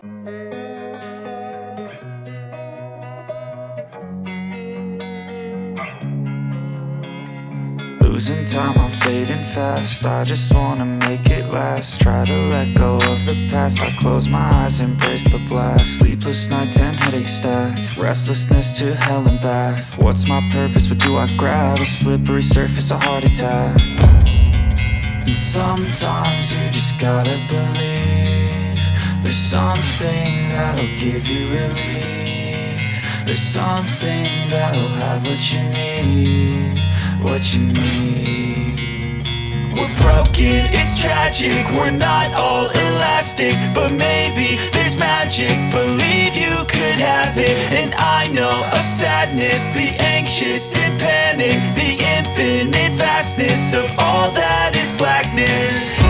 Losing time, I'm fading fast. I just wanna make it last. Try to let go of the past. I close my eyes, embrace the blast. Sleepless nights and headaches stack. Restlessness to hell and back. What's my purpose? What do I grab? A slippery surface, a heart attack. And sometimes you just gotta believe there's something that'll give you relief. There's something that'll have what you need, what you need. We're broken, it's tragic, we're not all elastic, but maybe there's magic. Believe you could have it, and I know of sadness, the anxious and panic, the infinite vastness of all that is blackness.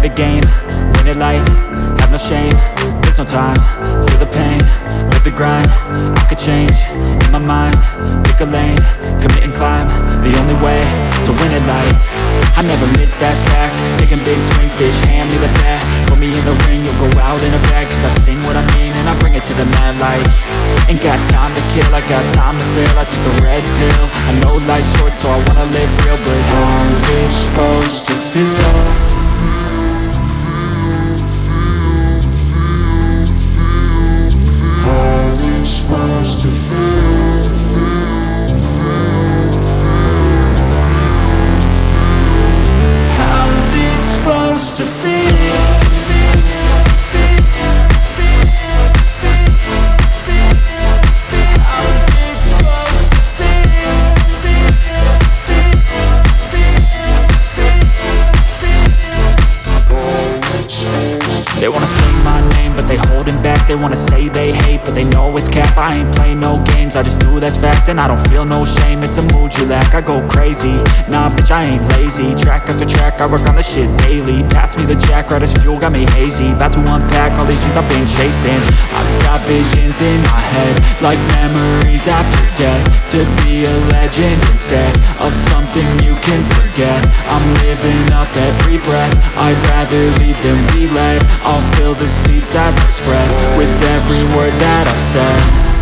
the game, win it life, have no shame. There's no time, feel the pain, live the grind. I could change, in my mind, pick a lane, commit and climb, the only way to win at life. I never miss, that's fact, taking big swings, bitch, hand me the bat. Put me in the ring, you'll go out in a bag. Cause I sing what I mean and I bring it to the mad light. Ain't got time to kill, I got time to feel. I took the red pill, I know life's short so I wanna live real. But how's it supposed to feel? How's it supposed to feel? How's it supposed to feel? They wanna say my name, but they holding back. They wanna say they hate, but they know it's cap. I ain't play no games, I just do, that's fact. And I don't feel no shame, it's a mood you lack. I go crazy, nah bitch I ain't lazy. Track after track, I work on this shit daily. Pass me the jack, right as fuel, got me hazy. About to unpack all these things I've been chasing. I've got visions in my head, like memories after death. To be a legend instead of something you can forget. I'm living up every breath, I'd rather lead than be led. I'll fill the seats as I spread with every word that I've said.